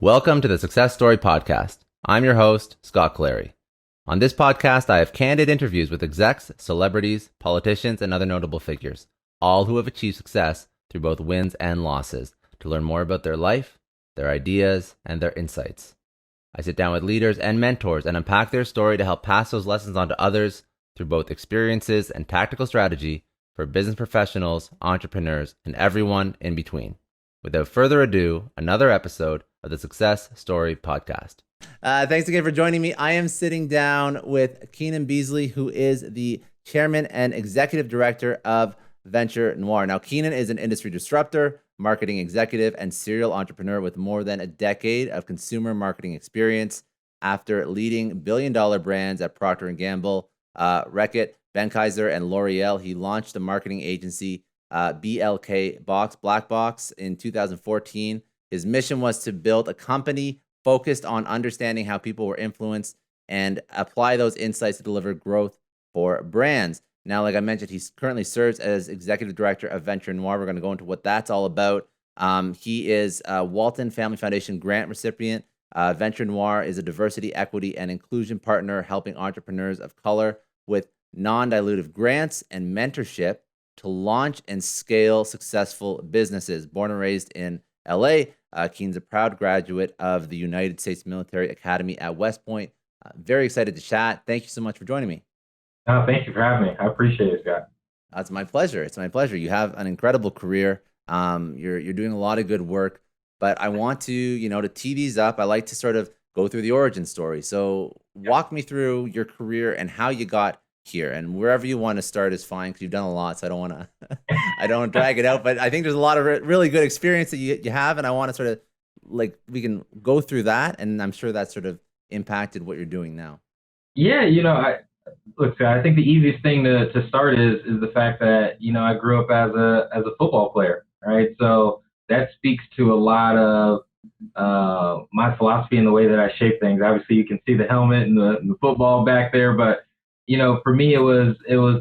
Welcome to the Success Story Podcast. I'm your host, Scott Clary. On this podcast, I have candid interviews with execs, celebrities, politicians, and other notable figures, all who have achieved success through both wins and losses, to learn more about their life, their ideas, and their insights. I sit down with leaders and mentors and unpack their story to help pass those lessons on to others through both experiences and tactical strategy for business professionals, entrepreneurs, and everyone in between. Without further ado, another episode of the Success Story Podcast. Thanks again for joining me. I am sitting down with Keenan Beasley, who is the chairman and executive director of Venture Noire. Now, Keenan is an industry disruptor, marketing executive, and serial entrepreneur with more than a decade of consumer marketing experience. After leading billion-dollar brands at Procter Gamble, Reckitt, Benckiser, and L'Oreal, he launched the marketing agency BLKBOX, Black Box, in 2014. His mission was to build a company focused on understanding how people were influenced and apply those insights to deliver growth for brands. Now, like I mentioned, he currently serves as executive director of Venture Noire. We're going to go into what that's all about. He is a Walton Family Foundation grant recipient. Venture Noire is a diversity, equity, and inclusion partner helping entrepreneurs of color with non-dilutive grants and mentorship to launch and scale successful businesses. Born and raised in LA, Keen's a proud graduate of the United States Military Academy at West Point. Very excited to chat. Thank you so much for joining me. Thank you for having me. I appreciate it, Scott. It's my pleasure. It's my pleasure. You have an incredible career. You're doing a lot of good work, but I want to tee these up. I like to sort of go through the origin story. So walk me through your career and how you got here, and wherever you want to start is fine because you've done a lot. So I don't want to, I don't drag it out, but I think there's a lot of really good experience that you have, and I want to sort of we can go through that, and I'm sure that sort of impacted what you're doing now. Yeah, look, Scott, I think the easiest thing to start is the fact that I grew up as a football player, right? So that speaks to a lot of my philosophy and the way that I shape things. Obviously, you can see the helmet and the football back there, but for me, it was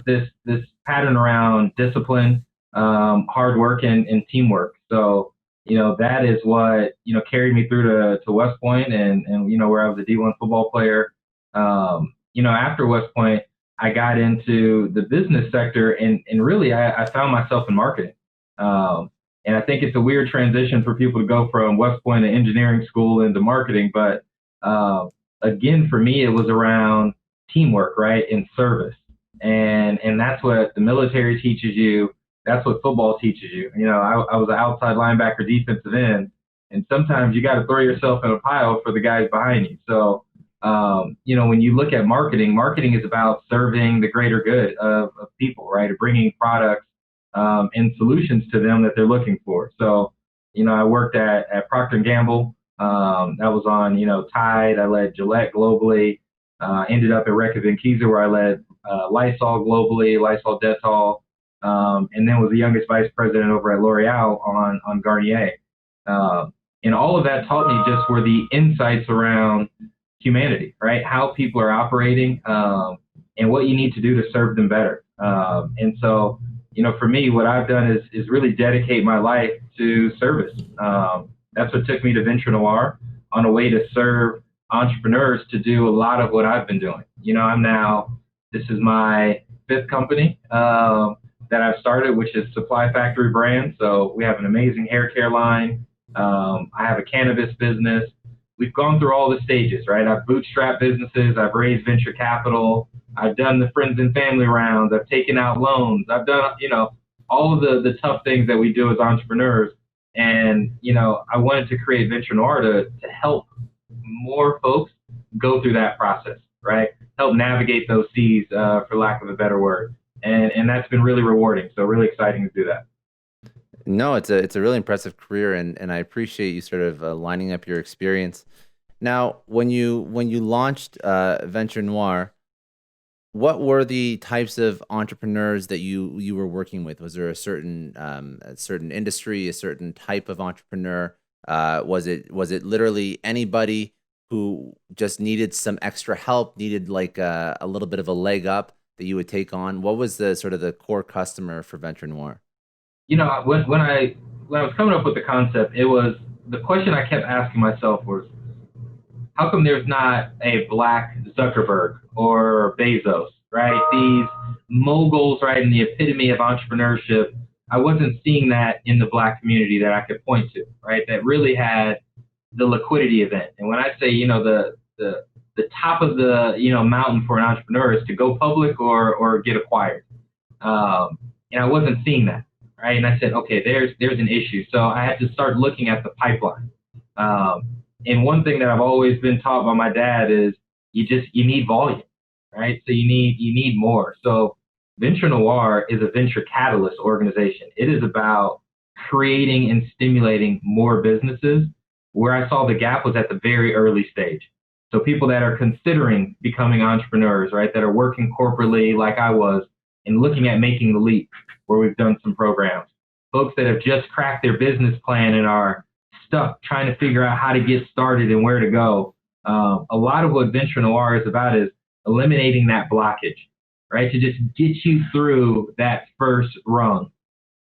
this pattern around discipline, hard work, and teamwork. So, that is what, carried me through to West Point and where I was a D1 football player. After West Point, I got into the business sector and really I found myself in marketing. And I think it's a weird transition for people to go from West Point to engineering school into marketing. But again, for me, it was around teamwork, right? And service. And that's what the military teaches you. That's what football teaches you. I was an outside linebacker, defensive end, and sometimes you got to throw yourself in a pile for the guys behind you. So, when you look at marketing is about serving the greater good of people, right? Of bringing products and solutions to them that they're looking for. So, I worked at Procter Gamble. That was on, Tide. I led Gillette globally. Ended up at Reckitt Benckiser, where I led Lysol globally, Lysol Dettol, and then was the youngest vice president over at L'Oreal on Garnier. And all of that taught me just were the insights around humanity, right? How people are operating and what you need to do to serve them better. And so, for me, what I've done is really dedicate my life to service. That's what took me to Venture Noire, on a way to serve entrepreneurs to do a lot of what I've been doing. This is my fifth company that I've started, which is Supply Factory Brand. So we have an amazing hair care line. I have a cannabis business. We've gone through all the stages, right? I've bootstrapped businesses. I've raised venture capital. I've done the friends and family rounds. I've taken out loans. I've done, all of the tough things that we do as entrepreneurs. And, I wanted to create Venture Noire to help more folks go through that process, right? Help navigate those seas, for lack of a better word. And that's been really rewarding. So really exciting to do that. No, it's a really impressive career, and I appreciate you sort of lining up your experience. Now, when you launched Venture Noire, what were the types of entrepreneurs that you were working with? Was there a certain industry, a certain type of entrepreneur? Was it literally anybody who just needed some extra help, needed like a little bit of a leg up that you would take on? What was the sort of the core customer for Venture Noire? When I was coming up with the concept, it was the question I kept asking myself was, how come there's not a black Zuckerberg or Bezos, right? These moguls, right, in the epitome of entrepreneurship. I wasn't seeing that in the black community that I could point to, right? That really had the liquidity event. And when I say, the top of the, mountain for an entrepreneur is to go public or get acquired. And I wasn't seeing that, right? And I said, okay, there's an issue. So I had to start looking at the pipeline. And one thing that I've always been taught by my dad is you need volume, right? So you need more. So Venture Noir is a venture catalyst organization. It is about creating and stimulating more businesses. Where I saw the gap was at the very early stage. So people that are considering becoming entrepreneurs, right, that are working corporately like I was and looking at making the leap, where we've done some programs. Folks that have just cracked their business plan and are stuck trying to figure out how to get started and where to go. A lot of what Venture Noir is about is eliminating that blockage, right, to just get you through that first rung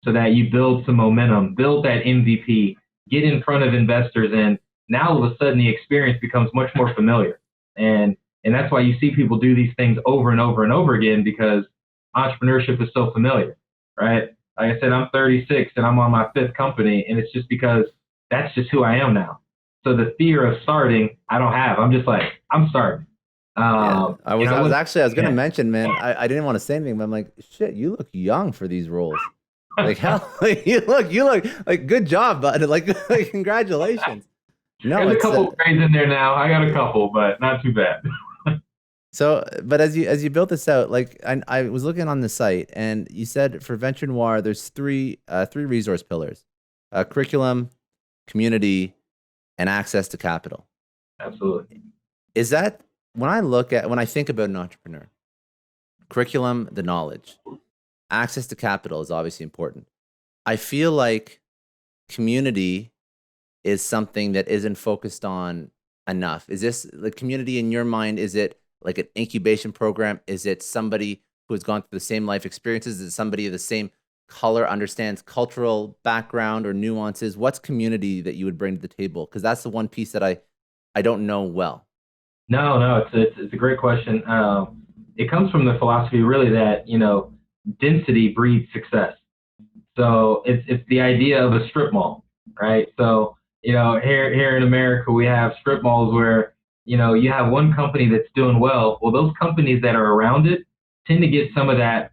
so that you build some momentum, build that MVP, get in front of investors, and now all of a sudden the experience becomes much more familiar. And that's why you see people do these things over and over and over again, because entrepreneurship is so familiar, right? Like I said, I'm 36 and I'm on my fifth company, and it's just because that's just who I am now. So the fear of starting, I don't have. I'm just like, I'm starting. I was going to mention, man, I didn't want to say anything, but I'm like, shit, you look young for these roles. Like, hell, you look like, good job, bud. Like congratulations. No, there's a couple grades in there now. I got a couple, but not too bad. So, but as you built this out, like I was looking on the site, and you said for Venture Noir, there's three resource pillars: curriculum, community, and access to capital. Absolutely. Is that when I think about an entrepreneur? Curriculum, the knowledge, access to capital is obviously important. I feel like community is something that isn't focused on enough. Is this the community in your mind? Is it like an incubation program? Is it somebody who has gone through the same life experiences? Is it somebody of the same color, understands cultural background or nuances? What's community that you would bring to the table? Because that's the one piece that I don't know well. No, it's a great question. It comes from the philosophy really that, density breeds success. So it's the idea of a strip mall, right? So, here in America, we have strip malls where, you have one company that's doing well. Well, those companies that are around it tend to get some of that,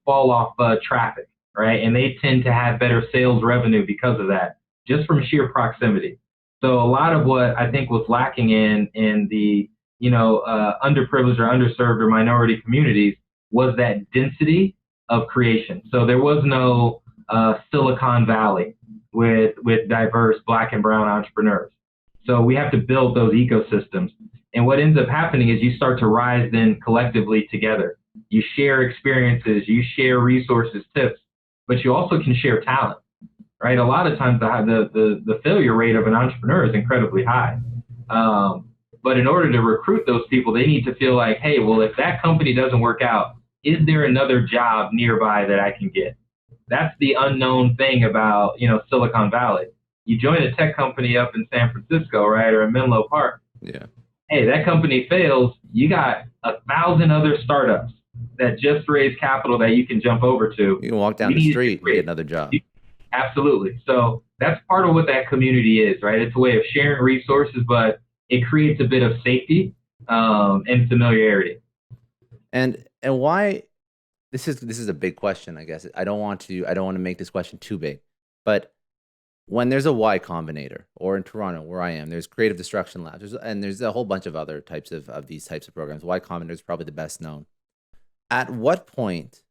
fall off traffic, right? And they tend to have better sales revenue because of that, just from sheer proximity. So a lot of what I think was lacking in the, underprivileged or underserved or minority communities was that density of creation. So there was no Silicon Valley with diverse Black and brown entrepreneurs. So we have to build those ecosystems. And what ends up happening is you start to rise then collectively together. You share experiences, you share resources, tips, but you also can share talent, right? A lot of times the failure rate of an entrepreneur is incredibly high. But in order to recruit those people, they need to feel like, hey, well, if that company doesn't work out, is there another job nearby that I can get? That's the unknown thing about, Silicon Valley. You join a tech company up in San Francisco, right, or in Menlo Park. Yeah. Hey, that company fails. You got 1,000 other startups that just raise capital that you can jump over to. You can walk down the street and get another job. Absolutely. So that's part of what that community is, right? It's a way of sharing resources, but it creates a bit of safety and familiarity. And why? This is a big question, I guess. I don't want to make this question too big, but when there's a Y Combinator, or in Toronto where I am, there's Creative Destruction Labs, and there's a whole bunch of other types of these types of programs. Y Combinator is probably the best known. At what point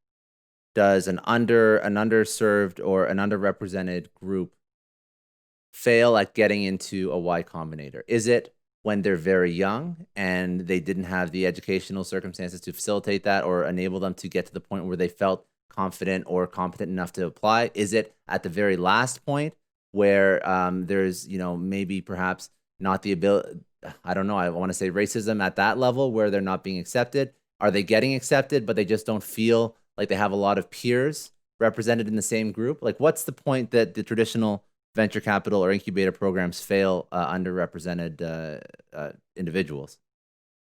does an underserved or an underrepresented group fail at getting into a Y Combinator? Is it when they're very young and they didn't have the educational circumstances to facilitate that or enable them to get to the point where they felt confident or competent enough to apply? Is it at the very last point where there's, maybe perhaps not the ability, I don't know, I want to say racism at that level where they're not being accepted? Are they getting accepted, but they just don't feel like they have a lot of peers represented in the same group? Like, what's the point that the traditional venture capital or incubator programs fail underrepresented individuals?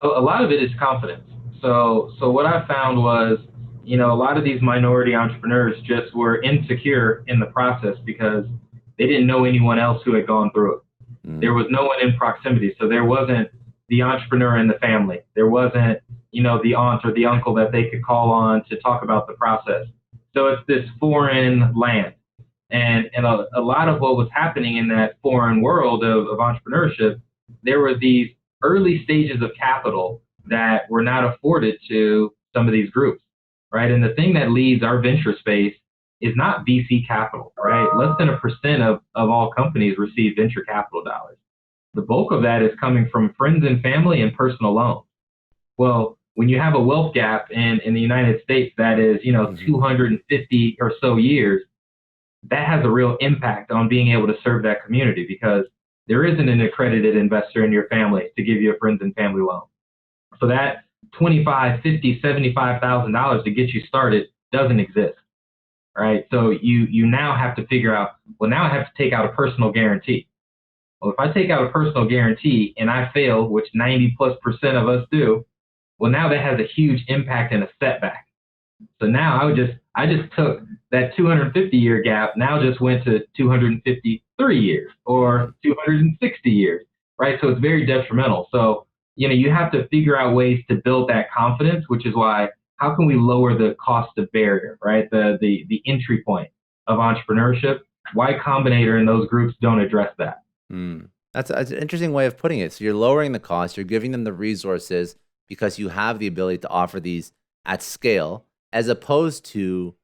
A lot of it is confidence. So what I found was, a lot of these minority entrepreneurs just were insecure in the process because they didn't know anyone else who had gone through it. There was no one in proximity. So there wasn't the entrepreneur in the family. There wasn't, the aunt or the uncle that they could call on to talk about the process. So it's this foreign land. And a lot of what was happening in that foreign world of entrepreneurship, there were these early stages of capital that were not afforded to some of these groups, right? And the thing that leads our venture space is not VC capital, right? Less than 1% of all companies receive venture capital dollars. The bulk of that is coming from friends and family and personal loans. Well, when you have a wealth gap in the United States that is, 250 or so years, that has a real impact on being able to serve that community because there isn't an accredited investor in your family to give you a friends and family loan. So that $25,000, $50,000, $75,000 to get you started doesn't exist, right? So you now have to figure out, well, now I have to take out a personal guarantee. Well, if I take out a personal guarantee and I fail, which 90+% of us do, well, now that has a huge impact and a setback. So now I just took that 250-year gap, now just went to 253 years or 260 years, right? So it's very detrimental. So, you have to figure out ways to build that confidence, which is why, how can we lower the cost of barrier, right? The entry point of entrepreneurship. Y Combinator and those groups don't address that. That's an interesting way of putting it. So you're lowering the cost, you're giving them the resources because you have the ability to offer these at scale, as opposed to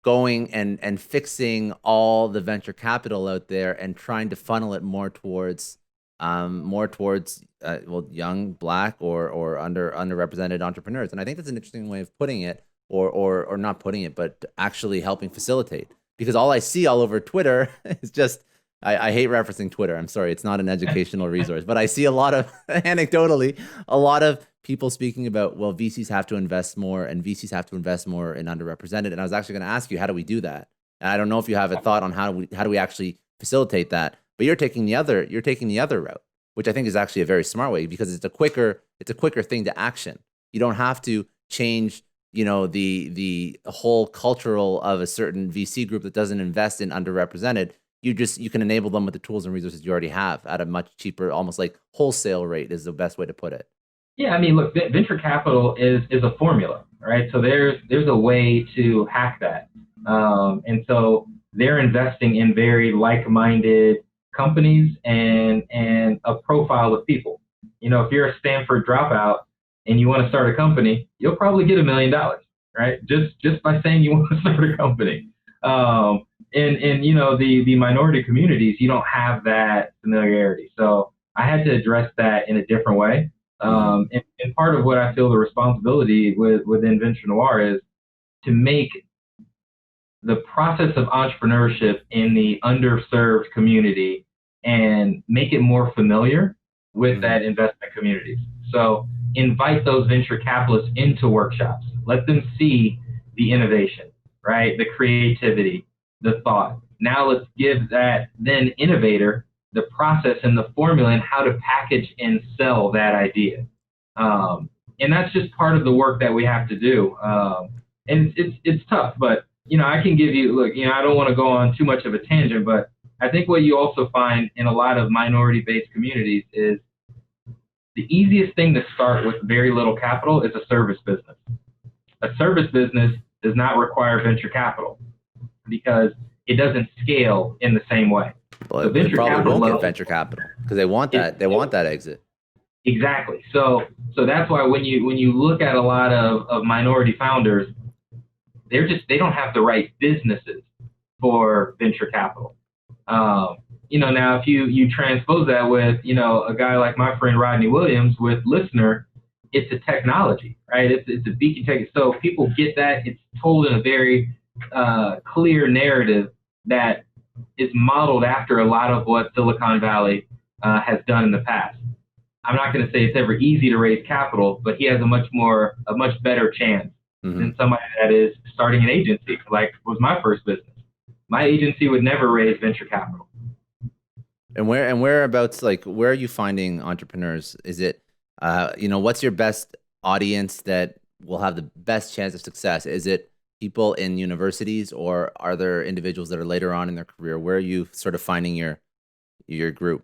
going and fixing all the venture capital out there and trying to funnel it more towards young Black or underrepresented entrepreneurs. And I think that's an interesting way of putting it, or not putting it, but actually helping facilitate. Because all I see all over Twitter is just, I hate referencing Twitter. I'm sorry, it's not an educational resource, but I see a lot of, anecdotally, a lot of people speaking about, well, VCs have to invest more and VCs have to invest more in underrepresented. And I was actually going to ask you, how do we do that? And I don't know if you have a thought on how do we actually facilitate that, but you're taking the other route, which I think is actually a very smart way because it's a quicker thing to action. You don't have to change, the whole cultural of a certain VC group that doesn't invest in underrepresented. You can enable them with the tools and resources you already have at a much cheaper, almost like wholesale rate is the best way to put it. Yeah, I mean, look, venture capital is a formula, right? So there's a way to hack that. And so they're investing in very like-minded companies and a profile of people. If you're a Stanford dropout and you want to start a company, you'll probably get $1 million, right? Just by saying you want to start a company. In the minority communities, you don't have that familiarity. So I had to address that in a different way. And part of what I feel the responsibility within Venture Noir is to make the process of entrepreneurship in the underserved community and make it more familiar with that investment community. So invite those venture capitalists into workshops. Let them see the innovation, right? The creativity, the thought. Now let's give that then innovator the process and the formula and how to package and sell that idea. And that's just part of the work that we have to do. And it's tough, but I can give you, look, I don't want to go on too much of a tangent, but I think what you also find in a lot of minority-based communities is the easiest thing to start with very little capital is a service business. A service business does not require venture capital because it doesn't scale in the same way. Well, they probably won't get venture capital because they want that. They want that exit. Exactly. So that's why when you look at a lot of minority founders, they don't have the right businesses for venture capital. Now if you transpose that with a guy like my friend Rodney Williams with Listener, it's a technology, right? It's a beacon tech. So people get that. It's told in a very clear narrative that is modeled after a lot of what Silicon Valley has done in the past. I'm not going to say it's ever easy to raise capital, but he has a much better chance than somebody that is starting an agency, like was my first business. My agency would never raise venture capital. And whereabouts, like, where are you finding entrepreneurs? Is it, what's your best audience that will have the best chance of success? Is it people in universities, or are there individuals that are later on in their career? Where are you sort of finding your group?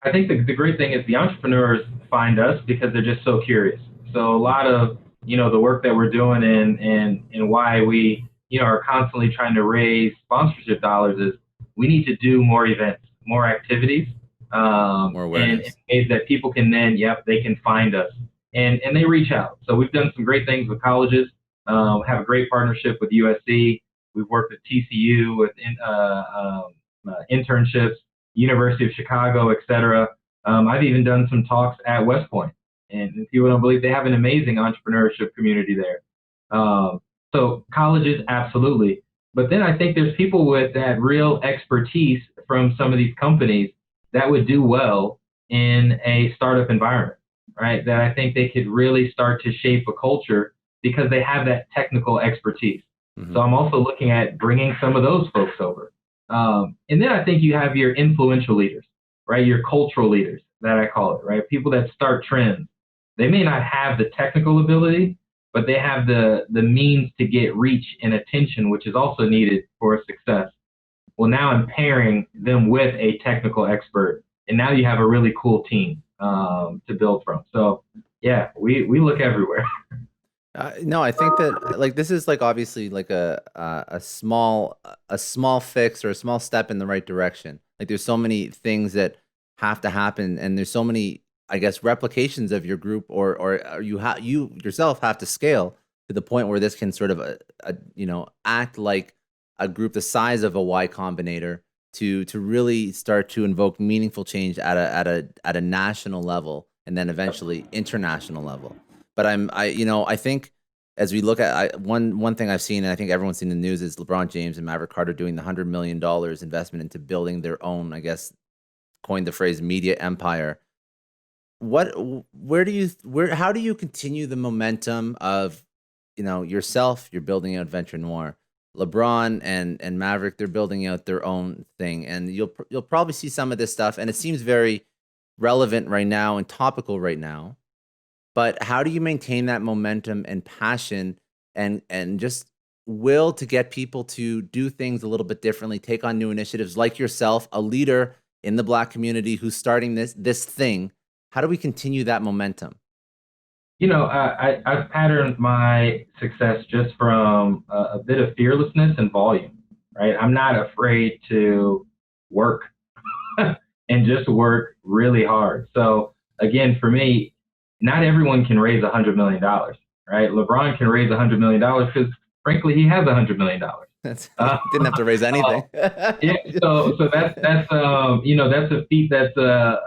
I think the great thing is the entrepreneurs find us because they're just so curious. So a lot of, the work that we're doing and why we, are constantly trying to raise sponsorship dollars is we need to do more events, more activities, More and awareness. in ways that people can then, they can find us and they reach out. So we've done some great things with colleges, have a great partnership with USC. We've worked with TCU with internships, University of Chicago, et cetera. I've even done some talks at West Point, and people don't believe they have an amazing entrepreneurship community there. So colleges, absolutely. But then I think there's people with that real expertise from some of these companies that would do well in a startup environment, right? That I think they could really start to shape a culture because they have that technical expertise. Mm-hmm. So I'm also looking at bringing some of those folks over. And then I think you have your influential leaders, right? Your cultural leaders, that I call it, right? People that start trends. They may not have the technical ability, but they have the means to get reach and attention, which is also needed for success. Well, now I'm pairing them with a technical expert, and now you have a really cool team to build from. So, yeah, we look everywhere. No, I think that, like, this is, like, obviously, like, a small fix or a small step in the right direction. Like, there's so many things that have to happen, and there's so many, I guess, replications of your group, or you yourself have to scale to the point where this can sort of act like a group the size of a Y Combinator to really start to invoke meaningful change at a national level, and then eventually international level. But I think, as we look at, one thing I've seen, and I think everyone's seen in the news, is LeBron James and Maverick Carter doing the $100 million investment into building their own, I guess, coined the phrase, media empire. How do you continue the momentum of, yourself? You're building out Venture Noir. LeBron and Maverick, they're building out their own thing, and you'll probably see some of this stuff, and it seems very relevant right now and topical right now. But how do you maintain that momentum and passion and just will to get people to do things a little bit differently, take on new initiatives, like yourself, a leader in the Black community who's starting this thing? How do we continue that momentum? I've patterned my success just from a bit of fearlessness and volume, right? I'm not afraid to work and just work really hard. So again, for me, not everyone can raise $100 million, right? LeBron can raise $100 million because, frankly, he has $100 million. Didn't have to raise anything. Yeah, so that's that's a feat that's a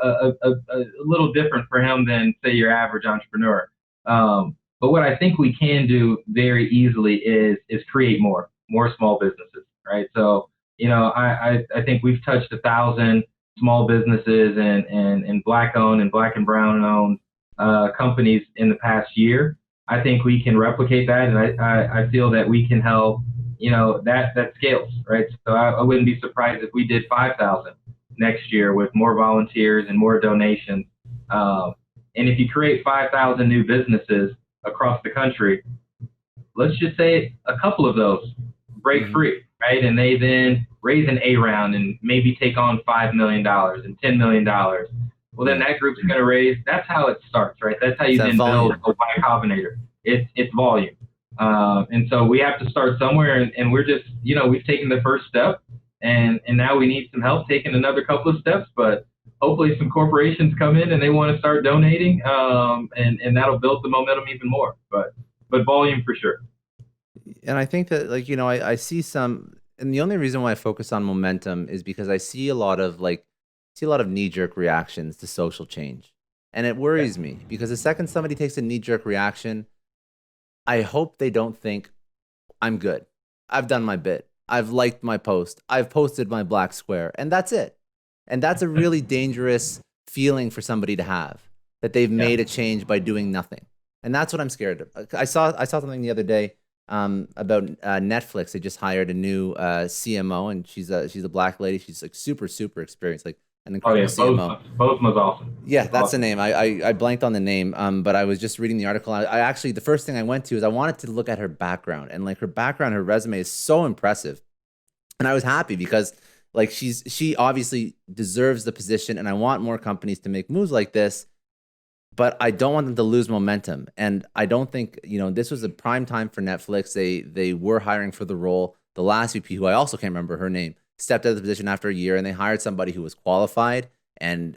little different for him than, say, your average entrepreneur. But what I think we can do very easily is create more small businesses, right? So I think we've touched 1,000 small businesses and Black owned and Black and brown owned companies in the past year. I think we can replicate that, and I feel that we can help. That scales, right? So I wouldn't be surprised if we did 5,000 next year with more volunteers and more donations. And if you create 5,000 new businesses across the country, let's just say a couple of those break free, right? And they then raise an A round and maybe take on $5 million and $10 million. Well, then that group's going to raise. That's how it starts, right? That's how you then build a Y Combinator. It's volume. And so we have to start somewhere, and we're just, we've taken the first step, and now we need some help taking another couple of steps, but hopefully some corporations come in and they want to start donating, and that'll build the momentum even more, but volume for sure. And I think that, like, I see some, and the only reason why I focus on momentum is because I see a lot of knee-jerk reactions to social change. And it worries me, because the second somebody takes a knee-jerk reaction, I hope they don't think, I'm good. I've done my bit. I've liked my post. I've posted my black square, and that's it. And that's a really dangerous feeling for somebody to have, that they've made a change by doing nothing. And that's what I'm scared of. I saw something the other day about Netflix. They just hired a new CMO, and she's a black lady. She's like super, super experienced, like an Oh incredible yeah, CMO. Bozma's awesome. Yeah, that's the Awesome. name. I blanked on the name, but I was just reading the article. I actually, the first thing I went to is I wanted to look at her background, and like her background, her resume is so impressive, and I was happy because like she obviously deserves the position, and I want more companies to make moves like this, but I don't want them to lose momentum, and I don't think this was a prime time for Netflix. They were hiring for the role. The last VP, who I also can't remember her name, stepped out of the position after a year, and they hired somebody who was qualified and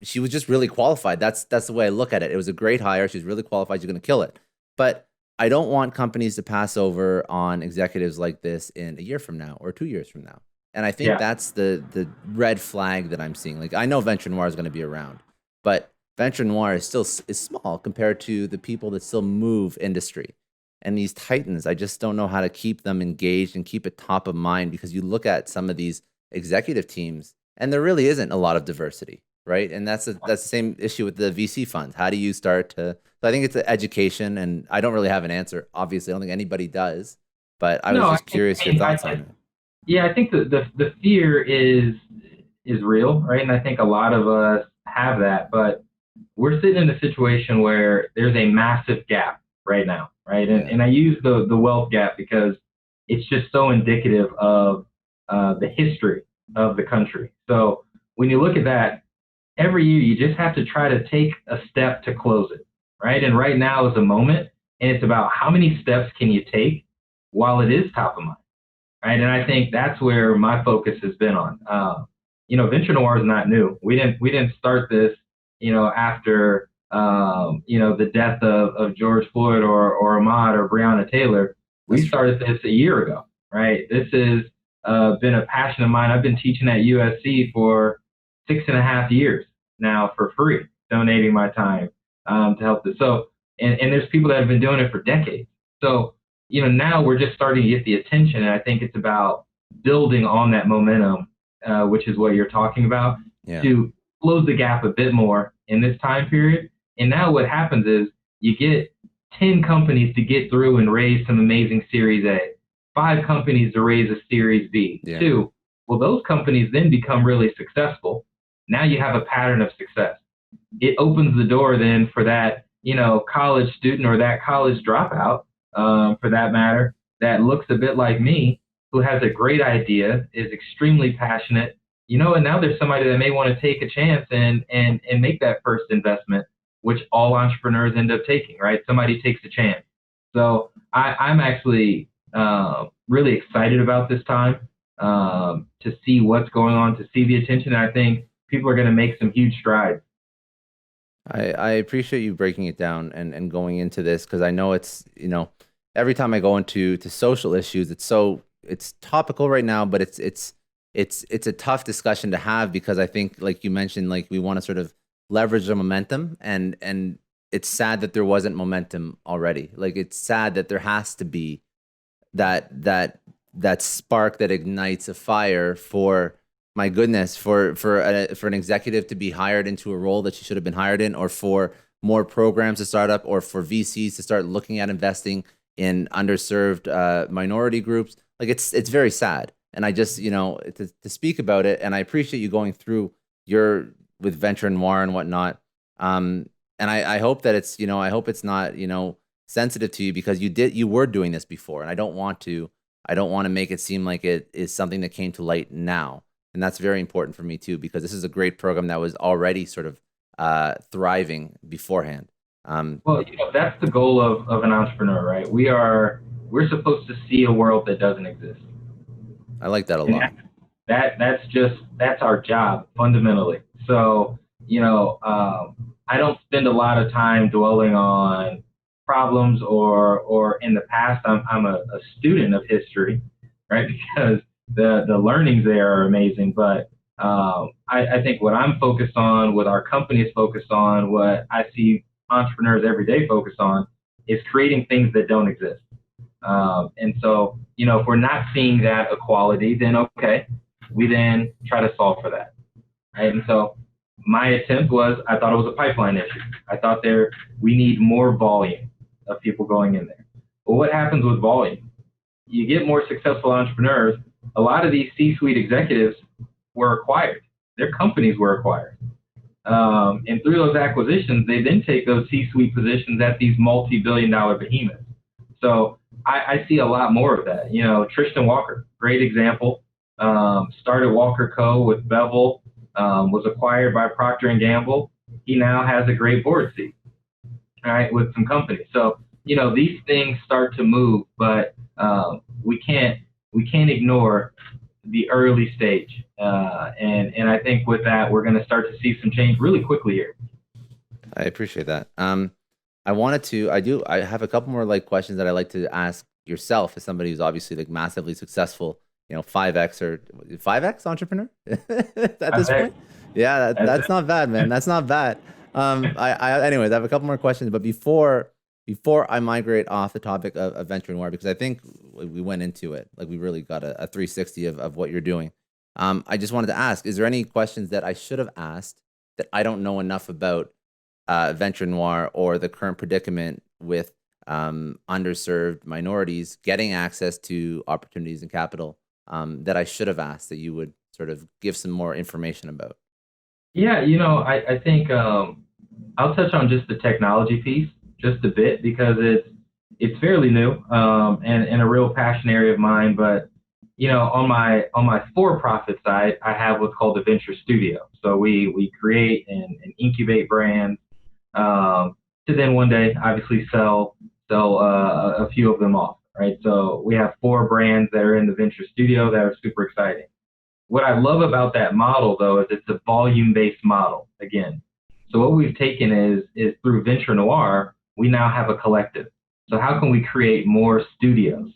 she was just really qualified. That's the way I look at it. It was a great hire. She's really qualified. She's going to kill it. But I don't want companies to pass over on executives like this in a year from now or 2 years from now. And I think Yeah. that's the red flag that I'm seeing. Like I know Venture Noir is going to be around, but Venture Noir is small compared to the people that still move industry. And these titans, I just don't know how to keep them engaged and keep it top of mind, because you look at some of these executive teams and there really isn't a lot of diversity, right? And that's the same issue with the VC funds. How do you start to? So I think it's an education, and I don't really have an answer. Obviously, I don't think anybody does. But I was No, just curious your thoughts on it. yeah, I think the fear is real, right? And I think a lot of us have that, but we're sitting in a situation where there's a massive gap right now, right? And I use the wealth gap because it's just so indicative of the history of the country. So when you look at that, every year you just have to try to take a step to close it, right? And right now is a moment, and it's about how many steps can you take while it is top of mind, right? And I think that's where my focus has been on. Venture Noir is not new. We didn't start this, after the death of George Floyd or Ahmaud or Breonna Taylor. We started this a year ago, right? This has been a passion of mine. I've been teaching at USC for 6.5 years now for free, donating my time to help this. So, and there's people that have been doing it for decades. So, now we're just starting to get the attention, and I think it's about building on that momentum, which is what you're talking about, to close the gap a bit more in this time period. And now what happens is you get 10 companies to get through and raise some amazing Series A, 5 companies to raise a Series B, 2. Well, those companies then become really successful. Now you have a pattern of success. It opens the door then for that, college student or that college dropout, for that matter, that looks a bit like me, who has a great idea, is extremely passionate, and now there's somebody that may want to take a chance and make that first investment, which all entrepreneurs end up taking, right? Somebody takes a chance. So I'm actually really excited about this time, to see what's going on, to see the attention. And I think people are going to make some huge strides. I appreciate you breaking it down and going into this, because I know it's, every time I go into social issues, it's topical right now, but it's a tough discussion to have, because I think, like you mentioned, like we want to sort of leverage the momentum, and it's sad that there wasn't momentum already. Like it's sad that there has to be that spark that ignites a fire for, my goodness, for an executive to be hired into a role that she should have been hired in, or for more programs to start up, or for VCs to start looking at investing in underserved minority groups. Like it's very sad. And I just, to speak about it, and I appreciate you going through with Venture Noir and whatnot. And I hope that it's, I hope it's not, sensitive to you, because you were doing this before, and I don't want to make it seem like it is something that came to light now. And that's very important for me too, because this is a great program that was already sort of thriving beforehand. Well, that's the goal of an entrepreneur, right? We're supposed to see a world that doesn't exist. I like that a lot. That's our job fundamentally. So, I don't spend a lot of time dwelling on problems or in the past. I'm a student of history, right? Because the learnings there are amazing. But I think what I'm focused on, what our company is focused on, what I see entrepreneurs every day focus on, is creating things that don't exist. And so, if we're not seeing that equality, then okay, we then try to solve for that, right? And so my attempt was, I thought it was a pipeline issue. I thought we need more volume of people going in there. But what happens with volume? You get more successful entrepreneurs. A lot of these C-suite executives were acquired. their companies were acquired. And through those acquisitions, they then take those C-suite positions at these multi-billion-dollar behemoths. So I see a lot more of that. You know, Tristan Walker, great example. Started Walker Co. with Bevel, was acquired by Procter Gamble. He now has a great board seat, all right, with some companies. So, you know, these things start to move, but we can't ignore the early stage. And I think with that, we're going to start to see some change really quickly here. I appreciate that. I have a couple more like questions that I like to ask yourself as somebody who's obviously like massively successful, you know, 5X or 5X entrepreneur at this point. Yeah, that's not bad, man. That's not bad. Anyways, I have a couple more questions, but before I migrate off the topic of venture noir, because I think we went into it, like we really got a 360 of what you're doing. I just wanted to ask, is there any questions that I should have asked that I don't know enough about venture noir or the current predicament with underserved minorities getting access to opportunities and capital that I should have asked that you would sort of give some more information about? Yeah, you know, I think I'll touch on just the technology piece just a bit because it's fairly new and a real passion area of mine. But you know, on my for-profit side, I have what's called a venture studio. So we create and incubate brands to then one day obviously sell a few of them off, right? So we have 4 brands that are in the venture studio that are super exciting. What I love about that model, though, is it's a volume-based model, again. So what we've taken is through Venture Noir, we now have a collective. So how can we create more studios?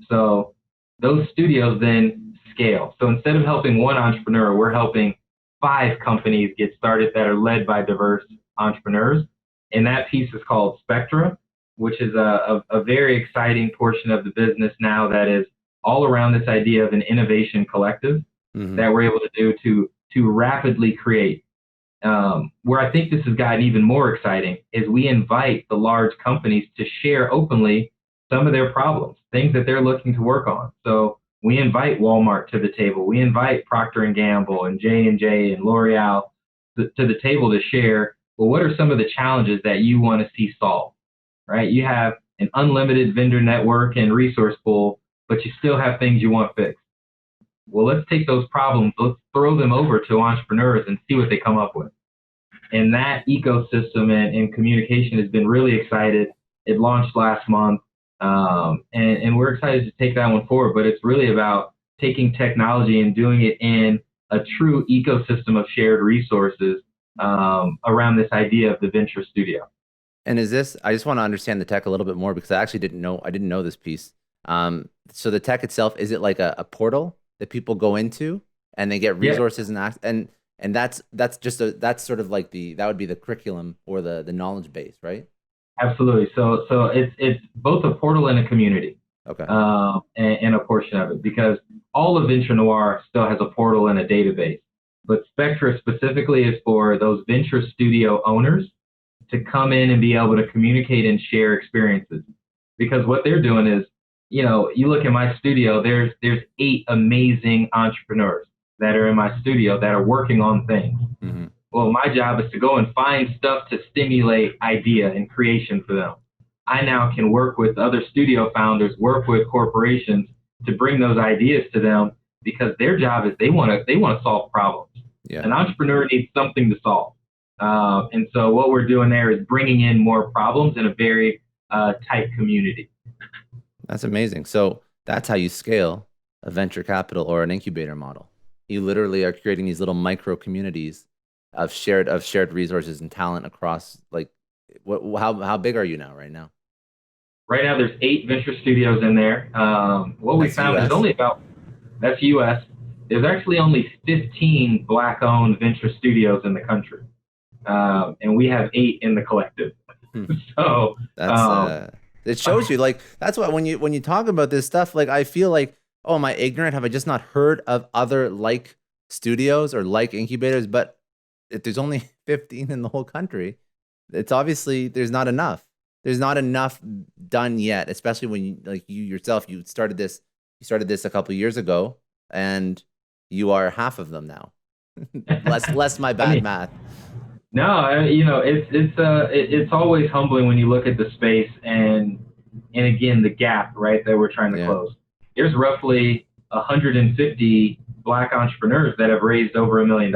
So those studios then scale. So instead of helping one entrepreneur, we're helping 5 companies get started that are led by diverse entrepreneurs. And that piece is called Spectra, which is a very exciting portion of the business now that is all around this idea of an innovation collective. Mm-hmm. That we're able to do to rapidly create. Where I think this has gotten even more exciting is we invite the large companies to share openly some of their problems, things that they're looking to work on. So we invite Walmart to the table. We invite Procter and Gamble and J&J and L'Oreal to the table to share, well, what are some of the challenges that you want to see solved, right? You have an unlimited vendor network and resource pool, but you still have things you want fixed. Well, let's take those problems, let's throw them over to entrepreneurs and see what they come up with. And that ecosystem and communication has been really excited. It launched last month, and we're excited to take that one forward. But it's really about taking technology and doing it in a true ecosystem of shared resources around this idea of the venture studio. And is this? I just want to understand the tech a little bit more because I actually didn't know this piece. So the tech itself, is it like a portal that people go into and they get resources and that's sort of like that would be the curriculum or the knowledge base, right? Absolutely. So it's both a portal and a community. Okay. And a portion of it, because all of Venture Noir still has a portal and a database, but Spectra specifically is for those venture studio owners to come in and be able to communicate and share experiences. Because what they're doing is, you know, you look at my studio, there's 8 amazing entrepreneurs that are in my studio that are working on things. Mm-hmm. Well, my job is to go and find stuff to stimulate idea and creation for them. I now can work with other studio founders, work with corporations to bring those ideas to them because their job is they want to solve problems. Yeah. An entrepreneur needs something to solve. And so what we're doing there is bringing in more problems in a very tight community. That's amazing. So that's how you scale a venture capital or an incubator model. You literally are creating these little micro communities of shared resources and talent across, like, how big are you now right now? Right now there's 8 venture studios in there. What we found is only that's US. There's actually only 15 Black-owned venture studios in the country. And we have 8 in the collective. So that's it shows you, like, that's why when you talk about this stuff, like, I feel like, oh, am I ignorant? Have I just not heard of other like studios or like incubators? But if there's only 15 in the whole country, it's obviously there's not enough. There's not enough done yet, especially when you yourself, you started this a couple of years ago and you are half of them now. less my bad math. No, it's always humbling when you look at the space and again the gap, right, that we're trying to close. There's roughly 150 Black entrepreneurs that have raised over $1 million.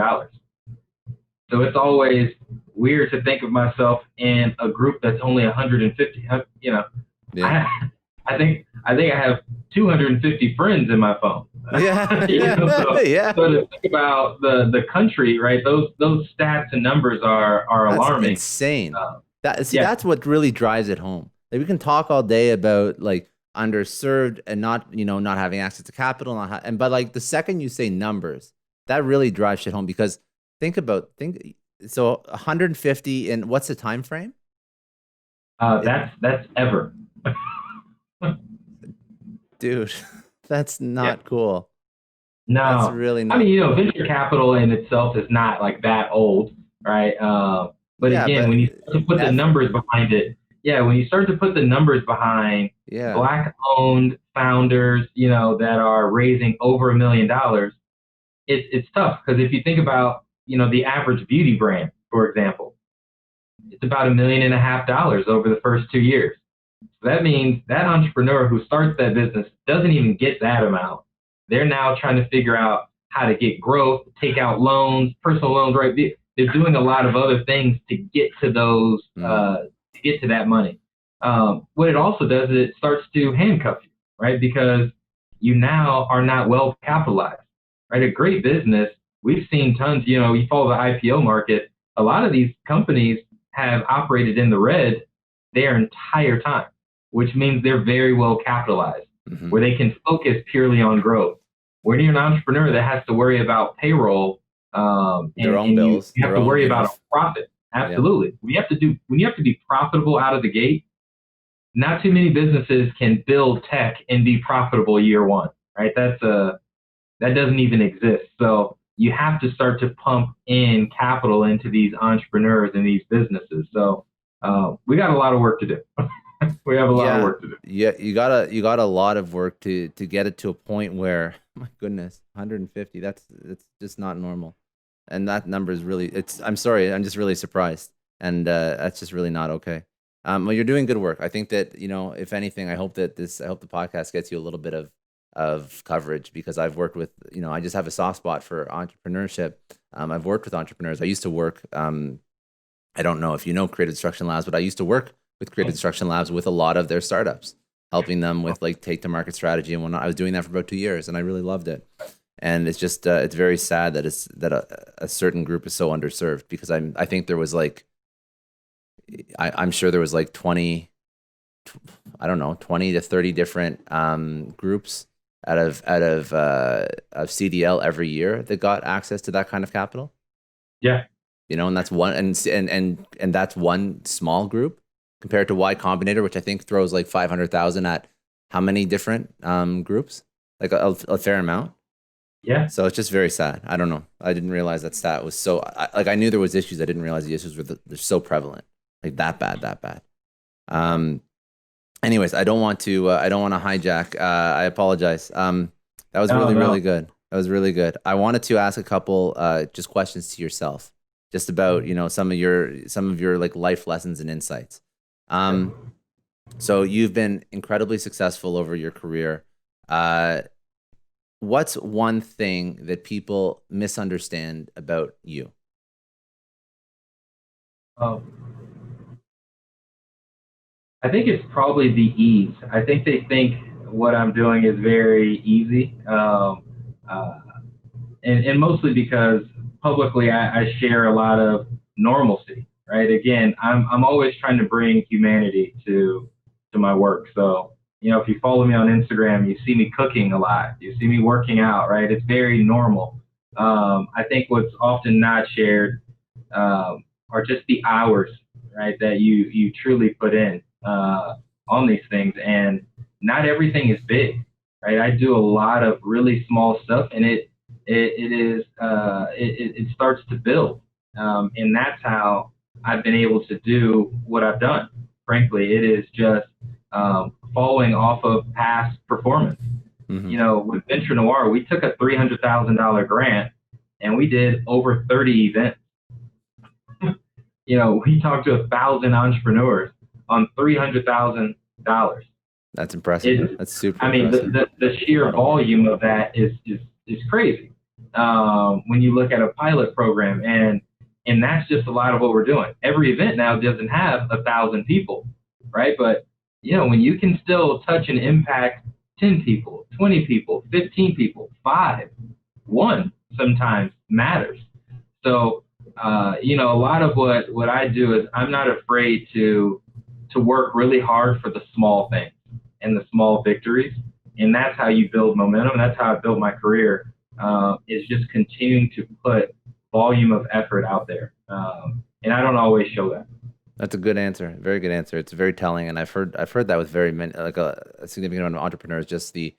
So it's always weird to think of myself in a group that's only 150. I think I have 250 friends in my phone. Yeah. So to think about the country, right? Those stats and numbers are alarming. That's insane. That's what really drives it home. Like, we can talk all day about like underserved and not having access to capital, but like the second you say numbers, that really drives shit home, because so 150 in what's the time frame? That's ever. Dude, that's not cool. No, that's really not. I mean, venture capital in itself is not like that old, right? But when you start to put the numbers behind it, when you start to put the numbers behind Black-owned founders, that are raising over $1 million, it's tough, because if you think about, the average beauty brand, for example, it's about $1.5 million over the first 2 years. So that means that entrepreneur who starts that business doesn't even get that amount. They're now trying to figure out how to get growth, take out loans, personal loans, right? They're doing a lot of other things to get to those, to get to that money. What it also does is it starts to handcuff you, right? Because you now are not well capitalized, right? A great business, we've seen tons, you follow the IPO market, a lot of these companies have operated in the red their entire time, which means they're very well capitalized, where they can focus purely on growth. When you're an entrepreneur that has to worry about payroll, their own bills, you have to worry about a profit. Absolutely. When you have to be profitable out of the gate, not too many businesses can build tech and be profitable year one, right? That doesn't even exist. So you have to start to pump in capital into these entrepreneurs and these businesses. So we got a lot of work to do. We have a lot of work to do. Yeah, you got a lot of work to get it to a point where, my goodness, 150. That's just not normal, and that number is really. I'm sorry, I'm just really surprised, and that's just really not okay. Well, you're doing good work. I think that, if anything, I hope the podcast gets you a little bit of coverage, because I've worked with, I just have a soft spot for entrepreneurship. I've worked with entrepreneurs. I used to work. I don't know if you know Creative Destruction Labs, but I used to work with Creative Destruction Labs with a lot of their startups, helping them with like take to market strategy and whatnot. I was doing that for about 2 years, and I really loved it. And it's just it's very sad that a certain group is so underserved, because I think there was like, I'm sure there was like 20 to 30 different groups out of CDL every year that got access to that kind of capital. Yeah. And that's one, and that's one small group compared to Y Combinator, which I think throws like 500,000 at how many different groups? Like a fair amount. Yeah. So it's just very sad. I don't know. I didn't realize that stat was so. I knew there was issues. I didn't realize the issues they're so prevalent, like that bad. Anyways, I don't want to hijack. I apologize. That was really good. That was really good. I wanted to ask a couple just questions to yourself, just about some of your like life lessons and insights. So you've been incredibly successful over your career. What's one thing that people misunderstand about you? I think it's probably the ease. I think they think what I'm doing is very easy, and mostly because publicly I share a lot of normalcy, right? Again, I'm always trying to bring humanity to my work. So, if you follow me on Instagram, you see me cooking a lot. You see me working out, right? It's very normal. I think what's often not shared are just the hours, right, that you truly put in on these things. And not everything is big, right? I do a lot of really small stuff, and it starts to build. And that's how I've been able to do what I've done. Frankly, it is just following off of past performance. With Venture Noir, we took a $300,000 grant and we did over 30 events. We talked to 1,000 entrepreneurs on $300,000. That's impressive. That's super impressive. The sheer volume of that is crazy. When you look at a pilot program, and that's just a lot of what we're doing. Every event now doesn't have 1,000 people, right? But when you can still touch and impact 10 people, 20 people, 15 people, 5, 1 sometimes matters. So, a lot of what I do is I'm not afraid to work really hard for the small things and the small victories. And that's how you build momentum. That's how I built my career, is just continuing to put volume of effort out there. And I don't always show that. That's a good answer. Very good answer. It's very telling. And I've heard that with very many, like a significant amount of entrepreneurs, just the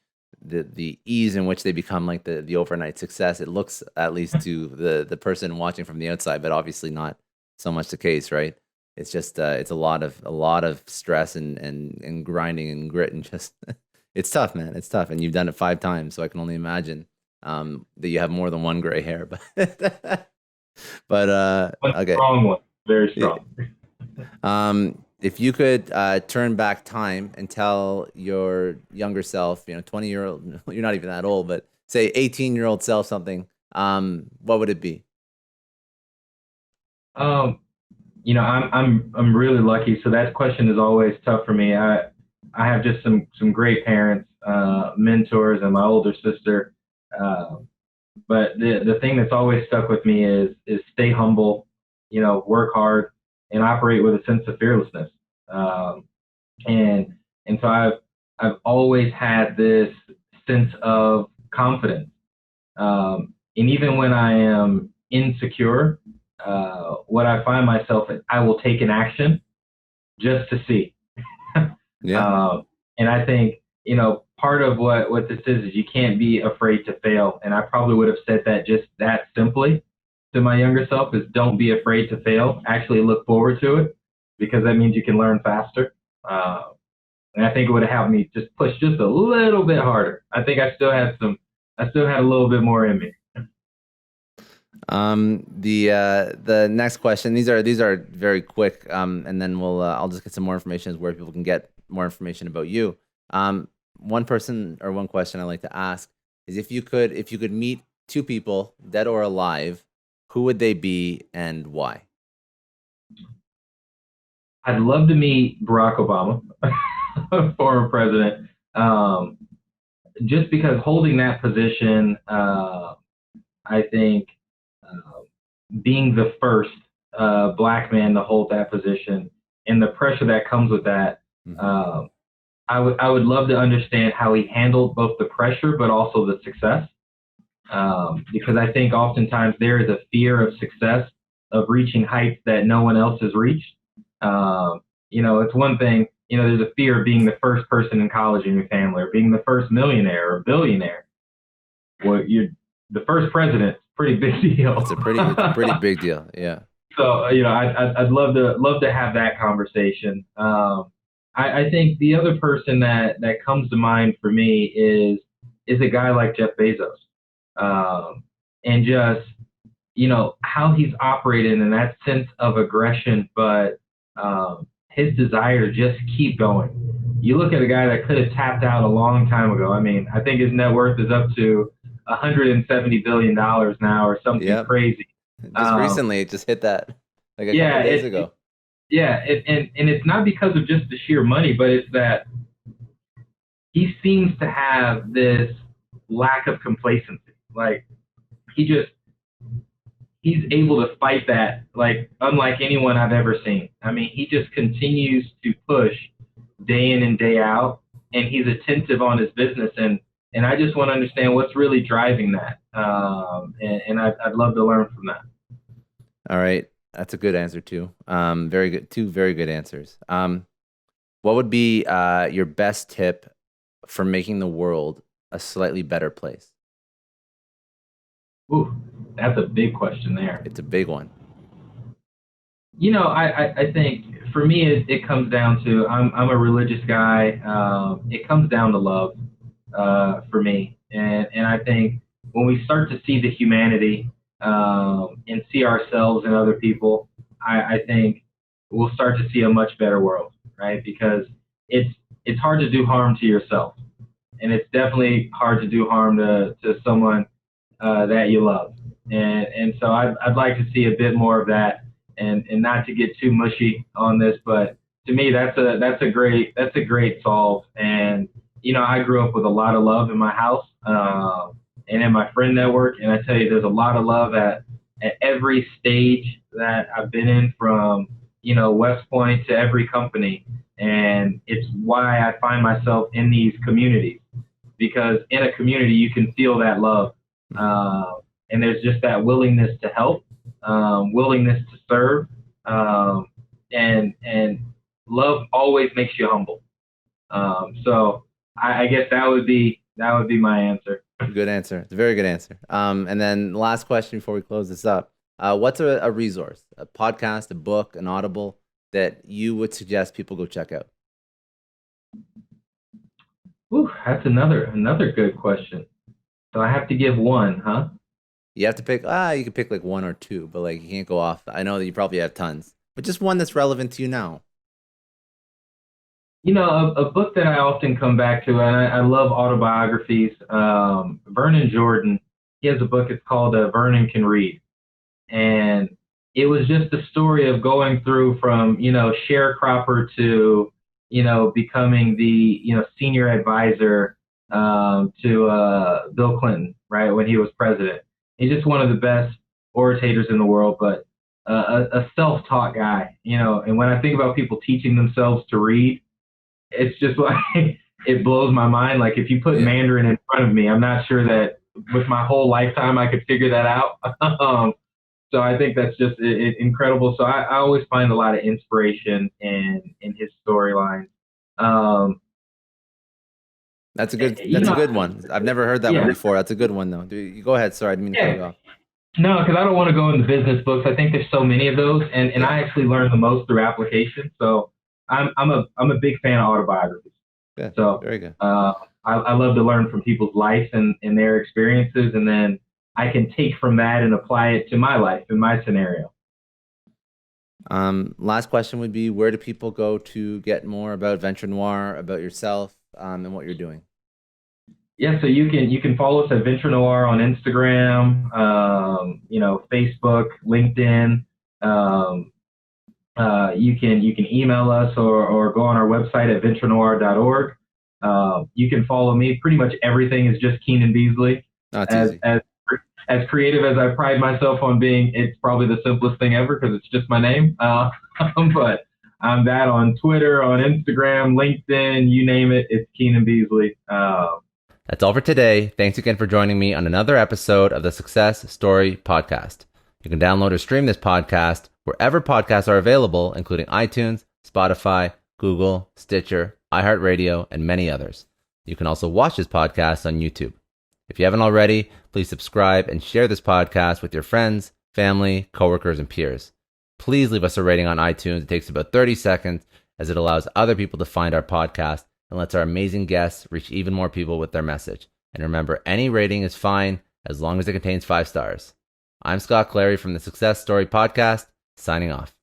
ease in which they become like the overnight success. It looks, at least to the person watching from the outside, but obviously not so much the case, right? It's just it's a lot of stress and grinding and grit, and just it's tough, man. It's tough, and you've done it 5 times, so I can only imagine that you have more than one gray hair. But okay, strong one, very strong. If you could turn back time and tell your younger self, 20-year-old, you're not even that old, but say 18-year-old self something, what would it be? I'm really lucky. So that question is always tough for me. I have just some great parents, mentors, and my older sister. But the thing that's always stuck with me is stay humble, work hard, and operate with a sense of fearlessness. And so I've always had this sense of confidence. And even when I am insecure, what I find myself is I will take an action just to see. Yeah. And I think, part of what this is you can't be afraid to fail. And I probably would have said that just that simply to my younger self, is don't be afraid to fail. Actually look forward to it, because that means you can learn faster. And I think it would have helped me just push just a little bit harder. I think I still had a little bit more in me. The next question, these are very quick, and then I'll just get some more information as where people can get more information about you. One question I like to ask is if you could meet 2 people, dead or alive, who would they be and why? I'd love to meet Barack Obama, former president, just because holding that position, I think being the first Black man to hold that position and the pressure that comes with that, I would love to understand how he handled both the pressure but also the success, because I think oftentimes there is a fear of success, of reaching heights that no one else has reached. It's one thing, there's a fear of being the first person in college in your family, or being the first millionaire or billionaire. Well, you're the first president. Pretty big deal. It's a pretty big deal. Yeah. So I'd love to have that conversation. I think the other person that comes to mind for me is a guy like Jeff Bezos, and just how he's operated in that sense of aggression, but his desire to just keep going. You look at a guy that could have tapped out a long time ago. I mean, I think his net worth is up to $170 billion now, or something crazy. Just recently, it just hit that like a couple days ago. Yeah, and it's not because of just the sheer money, but it's that he seems to have this lack of complacency. Like he's able to fight that like unlike anyone I've ever seen. I mean, he just continues to push day in and day out, and he's attentive on his business, and I just want to understand what's really driving that, and I'd love to learn from that. All right. That's a good answer too. Very good. 2 very good answers. What would be your best tip for making the world a slightly better place? Ooh, that's a big question there. It's a big one. I think for me, it comes down to, I'm a religious guy. It comes down to love for me. And I think when we start to see the humanity and see ourselves in other people, I think we'll start to see a much better world, right? Because it's hard to do harm to yourself, and it's definitely hard to do harm to someone that you love. And so I'd like to see a bit more of that, and not to get too mushy on this, but to me that's a great solve. And I grew up with a lot of love in my house, and in my friend network, and I tell you, there's a lot of love at every stage that I've been in, from West Point to every company. And it's why I find myself in these communities, because in a community you can feel that love, and there's just that willingness to help, willingness to serve, and love always makes you humble. So I guess that would be my answer. Good answer. It's a very good answer. And then last question before we close this up. What's a resource, a podcast, a book, an Audible that you would suggest people go check out? Ooh, that's another good question. So I have to give one, huh? You have to pick, you can pick like one or two, but like you can't go off. I know that you probably have tons, but just one that's relevant to you now. A book that I often come back to, and I love autobiographies. Vernon Jordan, he has a book. It's called Vernon Can Read. And it was just a story of going through from, sharecropper to, becoming the, senior advisor to Bill Clinton, right, when he was president. He's just one of the best orators in the world, but a self-taught guy, and when I think about people teaching themselves to read, it's just like, it blows my mind. Like, if you put Mandarin in front of me, I'm not sure that with my whole lifetime I could figure that out. So I think that's just incredible. So I always find a lot of inspiration in his storylines. That's a good one. I've never heard that one before. That's a good one, though. You go ahead. Sorry, I didn't mean to cut you off. No, because I don't want to go into business books. I think there's so many of those, and I actually learn the most through application. So I'm a big fan of autobiographies. Yeah, so very good. I love to learn from people's life and their experiences, and then I can take from that and apply it to my life and my scenario. Last question would be, where do people go to get more about Venture Noir, about yourself, and what you're doing? Yeah, so you can follow us at Venture Noir on Instagram, Facebook, LinkedIn. You can email us or go on our website at venturenoir.org. You can follow me. Pretty much everything is just Kenan Beasley. That's easy. As creative as I pride myself on being, it's probably the simplest thing ever because it's just my name. But I'm that on Twitter, on Instagram, LinkedIn, you name it. It's Kenan Beasley. That's all for today. Thanks again for joining me on another episode of the Success Story Podcast. You can download or stream this podcast wherever podcasts are available, including iTunes, Spotify, Google, Stitcher, iHeartRadio, and many others. You can also watch this podcast on YouTube. If you haven't already, please subscribe and share this podcast with your friends, family, coworkers, and peers. Please leave us a rating on iTunes. It takes about 30 seconds, as it allows other people to find our podcast and lets our amazing guests reach even more people with their message. And remember, any rating is fine as long as it contains 5 stars. I'm Scott Clary from the Success Story Podcast, signing off.